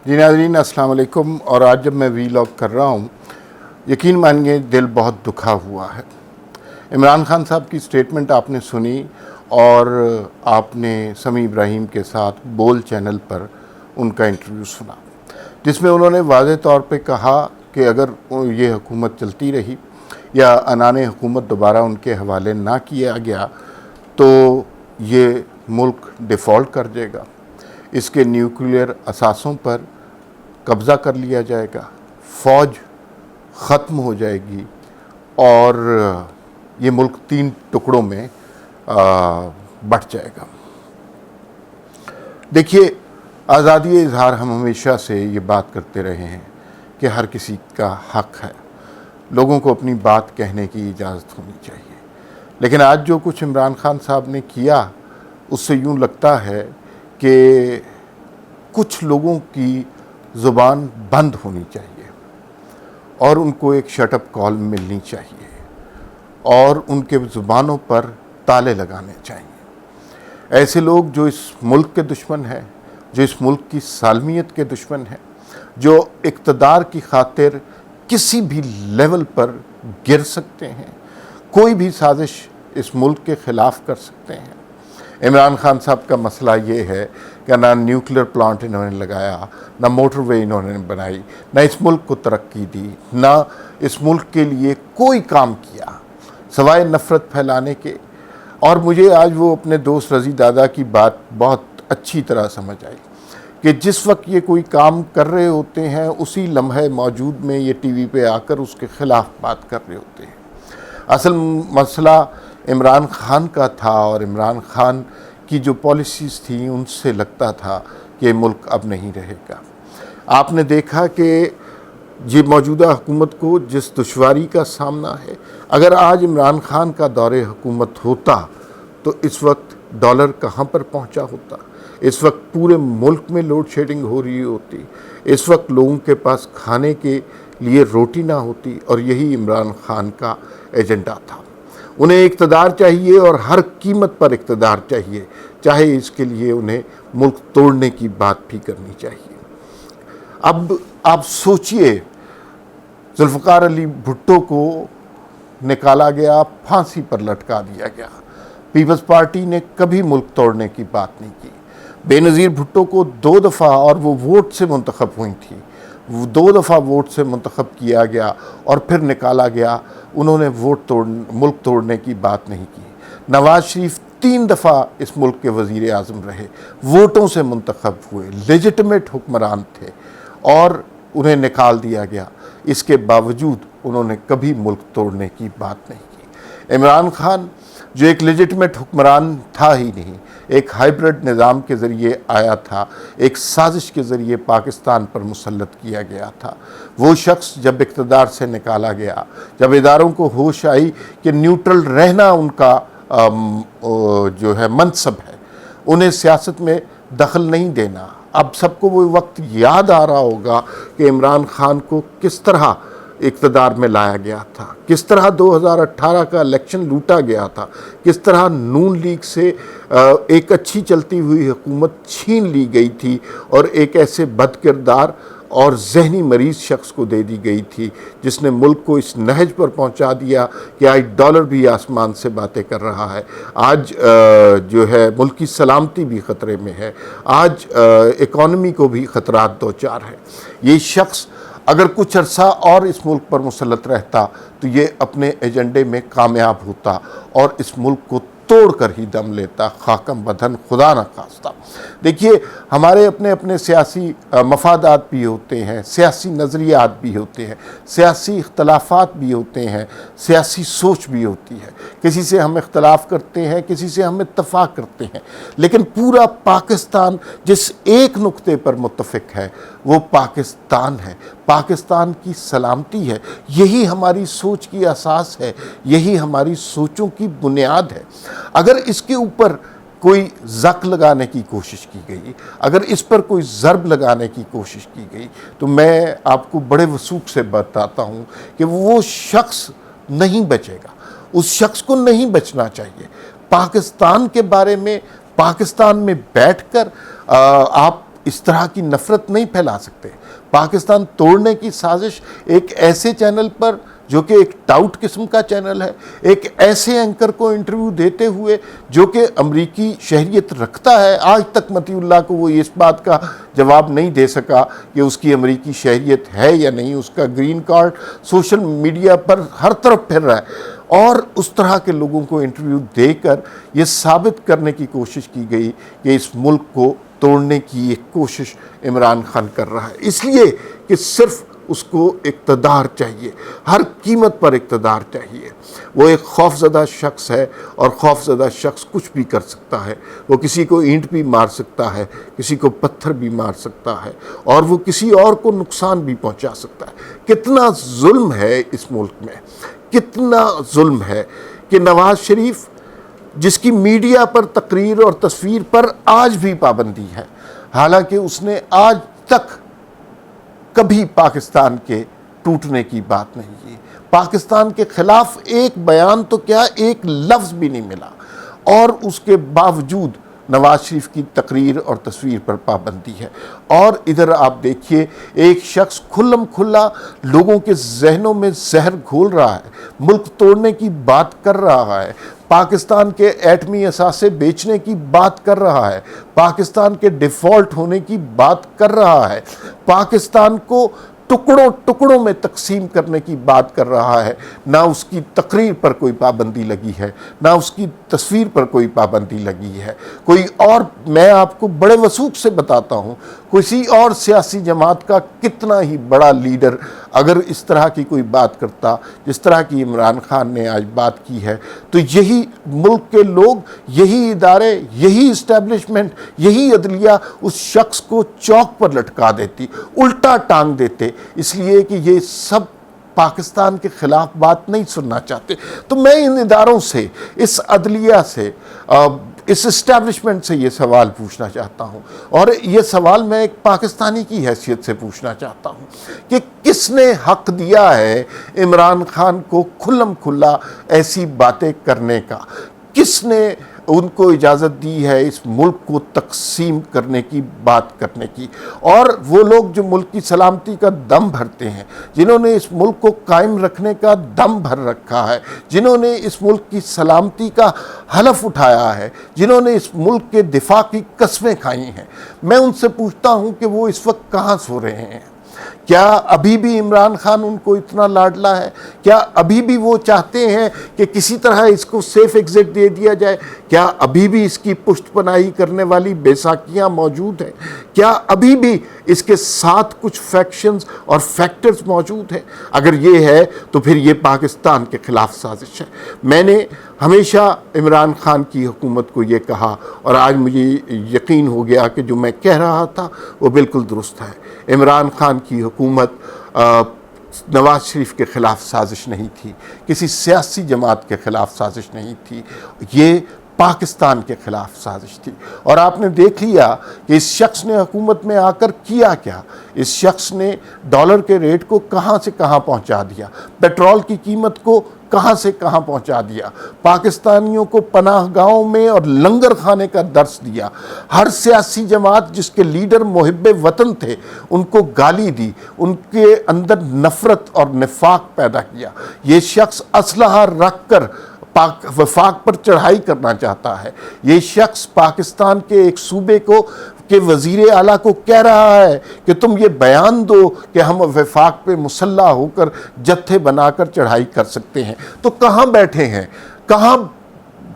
جی ناظرین السلام علیکم. اور آج جب میں ویلاگ کر رہا ہوں یقین مانیے دل بہت دکھا ہوا ہے. عمران خان صاحب کی سٹیٹمنٹ آپ نے سنی اور آپ نے سمیع ابراہیم کے ساتھ بول چینل پر ان کا انٹرویو سنا جس میں انہوں نے واضح طور پہ کہا کہ اگر یہ حکومت چلتی رہی یا عنان حکومت دوبارہ ان کے حوالے نہ کیا گیا تو یہ ملک ڈیفالٹ کر جائے گا, اس کے نیوکلیئر اثاثوں پر قبضہ کر لیا جائے گا, فوج ختم ہو جائے گی اور یہ ملک 3 ٹکڑوں میں بٹ جائے گا. دیکھیے, آزادی اظہار ہم ہمیشہ سے یہ بات کرتے رہے ہیں کہ ہر کسی کا حق ہے, لوگوں کو اپنی بات کہنے کی اجازت ہونی چاہیے. لیکن آج جو کچھ عمران خان صاحب نے کیا اس سے یوں لگتا ہے کہ کچھ لوگوں کی زبان بند ہونی چاہیے اور ان کو ایک شٹ اپ کال ملنی چاہیے اور ان کے زبانوں پر تالے لگانے چاہیے. ایسے لوگ جو اس ملک کے دشمن ہیں, جو اس ملک کی سالمیت کے دشمن ہیں, جو اقتدار کی خاطر کسی بھی لیول پر گر سکتے ہیں, کوئی بھی سازش اس ملک کے خلاف کر سکتے ہیں. عمران خان صاحب کا مسئلہ یہ ہے کہ نہ نیوکلیئر پلانٹ انہوں نے لگایا, نہ موٹر وے انہوں نے بنائی, نہ اس ملک کو ترقی دی, نہ اس ملک کے لیے کوئی کام کیا سوائے نفرت پھیلانے کے. اور مجھے آج وہ اپنے دوست رضی دادا کی بات بہت اچھی طرح سمجھ آئی کہ جس وقت یہ کوئی کام کر رہے ہوتے ہیں اسی لمحے موجود میں یہ ٹی وی پہ آ کر اس کے خلاف بات کر رہے ہوتے ہیں. اصل مسئلہ عمران خان کا تھا اور عمران خان کی جو پالیسیز تھیں ان سے لگتا تھا کہ ملک اب نہیں رہے گا. آپ نے دیکھا کہ یہ موجودہ حکومت کو جس دشواری کا سامنا ہے, اگر آج عمران خان کا دور حکومت ہوتا تو اس وقت ڈالر کہاں پر پہنچا ہوتا, اس وقت پورے ملک میں لوڈ شیڈنگ ہو رہی ہوتی, اس وقت لوگوں کے پاس کھانے کے لیے روٹی نہ ہوتی. اور یہی عمران خان کا ایجنڈا تھا. انہیں اقتدار چاہیے اور ہر قیمت پر اقتدار چاہیے, چاہے اس کے لیے انہیں ملک توڑنے کی بات بھی کرنی چاہیے. اب آپ سوچئے, ذوالفقار علی بھٹو کو نکالا گیا, پھانسی پر لٹکا دیا گیا. پیپلز پارٹی نے کبھی ملک توڑنے کی بات نہیں کی. بے نظیر بھٹو کو 2 دفعہ, اور وہ ووٹ سے منتخب ہوئی تھی, 2 دفعہ ووٹ سے منتخب کیا گیا اور پھر نکالا گیا. انہوں نے ملک توڑنے کی بات نہیں کی. نواز شریف 3 دفعہ اس ملک کے وزیر اعظم رہے, ووٹوں سے منتخب ہوئے, لیجٹمیٹ حکمران تھے اور انہیں نکال دیا گیا. اس کے باوجود انہوں نے کبھی ملک توڑنے کی بات نہیں کی. عمران خان جو ایک لیجٹمیٹ حکمران تھا ہی نہیں, ایک ہائیبرڈ نظام کے ذریعے آیا تھا, ایک سازش کے ذریعے پاکستان پر مسلط کیا گیا تھا. وہ شخص جب اقتدار سے نکالا گیا, جب اداروں کو ہوش آئی کہ نیوٹرل رہنا ان کا جو ہے منصب ہے, انہیں سیاست میں دخل نہیں دینا. اب سب کو وہ وقت یاد آ رہا ہوگا کہ عمران خان کو کس طرح اقتدار میں لایا گیا تھا, کس طرح 2018 کا الیکشن لوٹا گیا تھا, کس طرح نون لیگ سے ایک اچھی چلتی ہوئی حکومت چھین لی گئی تھی اور ایک ایسے بد کردار اور ذہنی مریض شخص کو دے دی گئی تھی جس نے ملک کو اس نہج پر پہنچا دیا کہ آج ڈالر بھی آسمان سے باتیں کر رہا ہے, آج جو ہے ملک کی سلامتی بھی خطرے میں ہے, آج اکانومی کو بھی خطرات دوچار ہے. یہ شخص اگر کچھ عرصہ اور اس ملک پر مسلط رہتا تو یہ اپنے ایجنڈے میں کامیاب ہوتا اور اس ملک کو توڑ کر ہی دم لیتا, خاکم بدن خدا نہ خواستہ. دیکھیے, ہمارے اپنے اپنے سیاسی مفادات بھی ہوتے ہیں, سیاسی نظریات بھی ہوتے ہیں, سیاسی اختلافات بھی ہوتے ہیں, سیاسی سوچ بھی ہوتی ہے. کسی سے ہم اختلاف کرتے ہیں, کسی سے ہم اتفاق کرتے ہیں, لیکن پورا پاکستان جس ایک نقطے پر متفق ہے وہ پاکستان ہے, پاکستان کی سلامتی ہے. یہی ہماری سوچ کی اساس ہے, یہی ہماری سوچوں کی بنیاد ہے. اگر اس کے اوپر کوئی زک لگانے کی کوشش کی گئی, اگر اس پر کوئی ضرب لگانے کی کوشش کی گئی تو میں آپ کو بڑے وثوق سے بتاتا ہوں کہ وہ شخص نہیں بچے گا, اس شخص کو نہیں بچنا چاہیے. پاکستان کے بارے میں پاکستان میں بیٹھ کر آپ اس طرح کی نفرت نہیں پھیلا سکتے۔ پاکستان توڑنے کی سازش ایک ایسے چینل پر جو کہ ایک ٹاؤٹ قسم کا چینل ہے، ایک ایسے اینکر کو انٹرویو دیتے ہوئے جو کہ امریکی شہریت رکھتا ہے، آج تک مطیع اللہ کو وہ اس بات کا جواب نہیں دے سکا کہ اس کی امریکی شہریت ہے یا نہیں، اس کا گرین کارڈ سوشل میڈیا پر ہر طرف پھر رہا ہے، اور اس طرح کے لوگوں کو انٹرویو دے کر یہ ثابت کرنے کی کوشش کی گئی کہ اس ملک کو توڑنے کی ایک کوشش عمران خان کر رہا ہے، اس لیے کہ صرف اس کو اقتدار چاہیے، ہر قیمت پر اقتدار چاہیے۔ وہ ایک خوفزدہ شخص ہے، اور خوفزدہ شخص کچھ بھی کر سکتا ہے، وہ کسی کو اینٹ بھی مار سکتا ہے، کسی کو پتھر بھی مار سکتا ہے، اور وہ کسی اور کو نقصان بھی پہنچا سکتا ہے۔ کتنا ظلم ہے اس ملک میں، کتنا ظلم ہے کہ نواز شریف جس کی میڈیا پر تقریر اور تصویر پر آج بھی پابندی ہے، حالانکہ اس نے آج تک کبھی پاکستان کے ٹوٹنے کی بات نہیں کی، پاکستان کے خلاف ایک بیان تو کیا ایک لفظ بھی نہیں ملا، اور اس کے باوجود نواز شریف کی تقریر اور تصویر پر پابندی ہے۔ اور ادھر آپ دیکھیے ایک شخص کھلم کھلا لوگوں کے ذہنوں میں زہر گھول رہا ہے، ملک توڑنے کی بات کر رہا ہے، پاکستان کے ایٹمی اثاثے بیچنے کی بات کر رہا ہے، پاکستان کے ڈیفالٹ ہونے کی بات کر رہا ہے، پاکستان کو ٹکڑوں ٹکڑوں میں تقسیم کرنے کی بات کر رہا ہے۔ نہ اس کی تقریر پر کوئی پابندی لگی ہے، نہ اس کی تصویر پر کوئی پابندی لگی ہے۔ کوئی اور، میں آپ کو بڑے وثوق سے بتاتا ہوں، کسی اور سیاسی جماعت کا کتنا ہی بڑا لیڈر اگر اس طرح کی کوئی بات کرتا جس طرح کی عمران خان نے آج بات کی ہے، تو یہی ملک کے لوگ، یہی ادارے، یہی اسٹیبلشمنٹ، یہی عدلیہ اس شخص کو چوک پر لٹکا دیتی، الٹا ٹانگ دیتے، اس لیے کہ یہ سب پاکستان کے خلاف بات نہیں سننا چاہتے۔ تو میں ان اداروں سے، اس عدلیہ سے، اس اسٹیبلشمنٹ سے یہ سوال پوچھنا چاہتا ہوں، اور یہ سوال میں ایک پاکستانی کی حیثیت سے پوچھنا چاہتا ہوں کہ کس نے حق دیا ہے عمران خان کو کھلم کھلا ایسی باتیں کرنے کا؟ کس نے ان کو اجازت دی ہے اس ملک کو تقسیم کرنے کی بات کرنے کی؟ اور وہ لوگ جو ملک کی سلامتی کا دم بھرتے ہیں، جنہوں نے اس ملک کو قائم رکھنے کا دم بھر رکھا ہے، جنہوں نے اس ملک کی سلامتی کا حلف اٹھایا ہے، جنہوں نے اس ملک کے دفاع کی قسمیں کھائی ہیں، میں ان سے پوچھتا ہوں کہ وہ اس وقت کہاں سو رہے ہیں؟ کیا ابھی بھی عمران خان ان کو اتنا لاڈلا ہے؟ کیا ابھی بھی وہ چاہتے ہیں کہ کسی طرح اس کو سیف ایگزٹ دے دیا جائے؟ کیا ابھی بھی اس کی پشت پناہی کرنے والی بیساکھیاں موجود ہیں؟ کیا ابھی بھی اس کے ساتھ کچھ فیکشنز اور فیکٹرز موجود ہیں؟ اگر یہ ہے تو پھر یہ پاکستان کے خلاف سازش ہے۔ میں نے ہمیشہ عمران خان کی حکومت کو یہ کہا، اور آج مجھے یقین ہو گیا کہ جو میں کہہ رہا تھا وہ بالکل درست ہے۔ عمران خان کی حکومت نواز شریف کے خلاف سازش نہیں تھی، کسی سیاسی جماعت کے خلاف سازش نہیں تھی، یہ پاکستان کے خلاف سازش تھی۔ اور آپ نے دیکھ لیا کہ اس شخص نے حکومت میں آ کر کیا کیا۔ اس شخص نے ڈالر کے ریٹ کو کہاں سے کہاں پہنچا دیا، پیٹرول کی قیمت کو کہاں سے کہاں پہنچا دیا، پاکستانیوں کو پناہ گاہوں میں اور لنگر کھانے کا درس دیا، ہر سیاسی جماعت جس کے لیڈر محب وطن تھے ان کو گالی دی، ان کے اندر نفرت اور نفاق پیدا کیا۔ یہ شخص اسلحہ رکھ کر وفاق پر چڑھائی کرنا چاہتا ہے۔ یہ شخص پاکستان کے ایک صوبے کو کہ وزیر اعلیٰ کو کہہ رہا ہے کہ تم یہ بیان دو کہ ہم وفاق پہ مسلح ہو کر جتھے بنا کر چڑھائی کر سکتے ہیں۔ تو کہاں بیٹھے ہیں، کہاں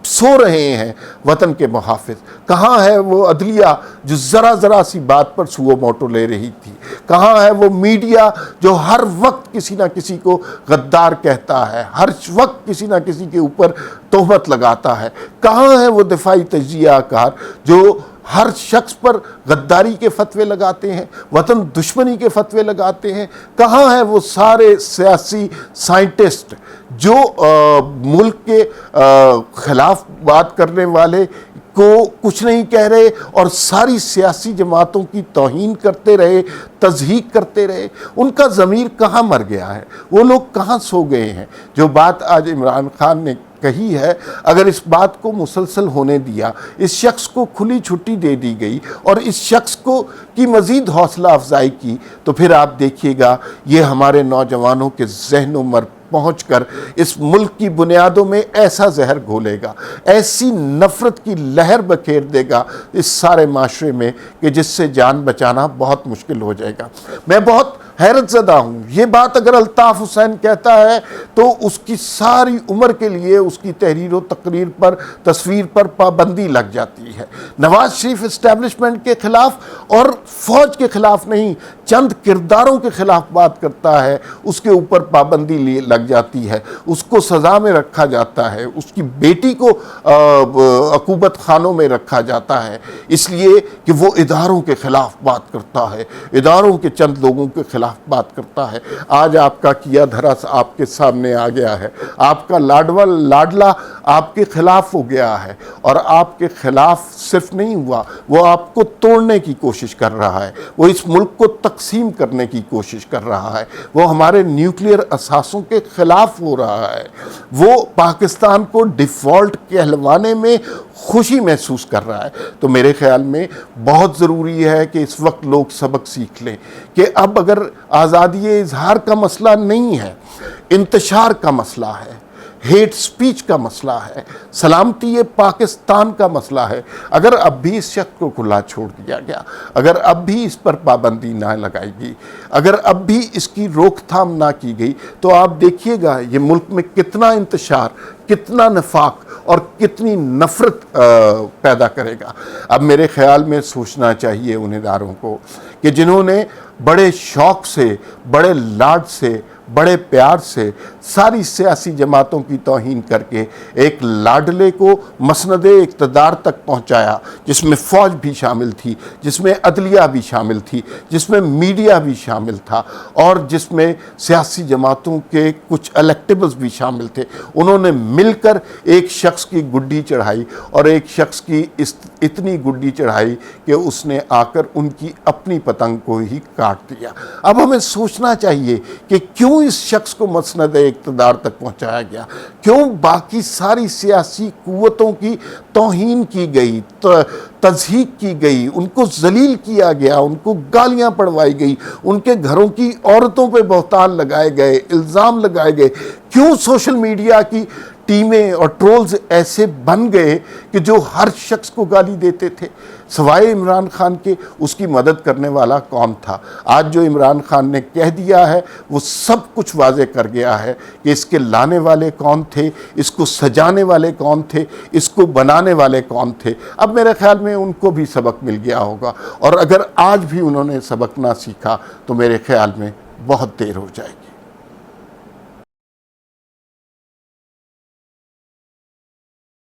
سو رہے ہیں وطن کے محافظ؟ کہاں ہے وہ عدلیہ جو ذرا ذرا سی بات پر سو موٹو لے رہی تھی؟ کہاں ہے وہ میڈیا جو ہر وقت کسی نہ کسی کو غدار کہتا ہے، ہر وقت کسی نہ کسی کے اوپر تہمت لگاتا ہے؟ کہاں ہے وہ دفاعی تجزیہ کار جو ہر شخص پر غداری کے فتوے لگاتے ہیں، وطن دشمنی کے فتوے لگاتے ہیں؟ کہاں ہیں وہ سارے سیاسی سائنٹسٹ جو ملک کے خلاف بات کرنے والے کو کچھ نہیں کہہ رہے اور ساری سیاسی جماعتوں کی توہین کرتے رہے، تضحیک کرتے رہے، ان کا ضمیر کہاں مر گیا ہے؟ وہ لوگ کہاں سو گئے ہیں؟ جو بات آج عمران خان نے کہی ہے، اگر اس بات کو مسلسل ہونے دیا، اس شخص کو کھلی چھٹی دے دی گئی اور اس شخص کی مزید حوصلہ افزائی کی، تو پھر آپ دیکھیے گا یہ ہمارے نوجوانوں کے ذہن و مر پہنچ کر اس ملک کی بنیادوں میں ایسا زہر گھولے گا، ایسی نفرت کی لہر بکھیر دے گا اس سارے معاشرے میں کہ جس سے جان بچانا بہت مشکل ہو جائے گا۔ میں بہت حیرت زدہ ہوں، یہ بات اگر الطاف حسین کہتا ہے تو اس کی ساری عمر کے لیے اس کی تحریر و تقریر پر، تصویر پر پابندی لگ جاتی ہے۔ نواز شریف اسٹیبلشمنٹ کے خلاف اور فوج کے خلاف نہیں، چند کرداروں کے خلاف بات کرتا ہے، اس کے اوپر پابندی لگ جاتی ہے، اس کو سزا میں رکھا جاتا ہے، اس کی بیٹی کو عقوبت خانوں میں رکھا جاتا ہے، اس لیے کہ وہ اداروں کے خلاف بات کرتا ہے، اداروں کے چند لوگوں کے خلاف بات کرتا ہے۔ آج آپ کا کیا دھرا آپ کے سامنے آ گیا ہے، آپ کا لاڈلا آپ کے خلاف ہو گیا ہے، اور آپ کے خلاف صرف نہیں ہوا، وہ آپ کو توڑنے کی کوشش کر رہا ہے، وہ اس ملک کو تقسیم کرنے کی کوشش کر رہا ہے، وہ ہمارے نیوکلیئر اثاثوں کے خلاف ہو رہا ہے، وہ پاکستان کو ڈیفالٹ کہلوانے میں خوشی محسوس کر رہا ہے۔ تو میرے خیال میں بہت ضروری ہے کہ اس وقت لوگ سبق سیکھ لیں کہ اب اگر آزادی اظہار کا مسئلہ نہیں ہے، انتشار کا مسئلہ ہے، ہیٹ سپیچ کا مسئلہ ہے، سلامتی پاکستان کا مسئلہ ہے، اگر اب بھی اس شخص کو کھلا چھوڑ دیا گیا، اگر اب بھی اس پر پابندی نہ لگائی گئی، اگر اب بھی اس کی روک تھام نہ کی گئی، تو آپ دیکھیے گا یہ ملک میں کتنا انتشار، کتنا نفاق اور کتنی نفرت پیدا کرے گا۔ اب میرے خیال میں سوچنا چاہیے ان اداروں کو کہ جنہوں نے بڑے شوق سے، بڑے لاڈ سے، بڑے پیار سے ساری سیاسی جماعتوں کی توہین کر کے ایک لاڈلے کو مسند اقتدار تک پہنچایا، جس میں فوج بھی شامل تھی، جس میں عدلیہ بھی شامل تھی، جس میں میڈیا بھی شامل تھا، اور جس میں سیاسی جماعتوں کے کچھ الیکٹیبلز بھی شامل تھے۔ انہوں نے مل کر ایک شخص کی گڈی چڑھائی، اور ایک شخص کی اتنی گڈی چڑھائی کہ اس نے آ کر ان کی اپنی پتنگ کو ہی کاٹ دیا۔ اب ہمیں سوچنا چاہیے کہ کیوں اس شخص کو مسند اقتدار تک پہنچایا گیا، کیوں باقی ساری سیاسی قوتوں کی توہین کی گئی، تضحیک کی گئی، ان کو ذلیل کیا گیا، ان کو گالیاں پڑھوائی گئی، ان کے گھروں کی عورتوں پہ بہتان لگائے گئے، الزام لگائے گئے، کیوں سوشل میڈیا کی ٹیمیں اور ٹرولز ایسے بن گئے کہ جو ہر شخص کو گالی دیتے تھے؟ سوائے عمران خان کے اس کی مدد کرنے والا کون تھا؟ آج جو عمران خان نے کہہ دیا ہے وہ سب کچھ واضح کر گیا ہے کہ اس کے لانے والے کون تھے، اس کو سجانے والے کون تھے، اس کو بنانے والے کون تھے۔ اب میرے خیال میں ان کو بھی سبق مل گیا ہوگا، اور اگر آج بھی انہوں نے سبق نہ سیکھا تو میرے خیال میں بہت دیر ہو جائے گی۔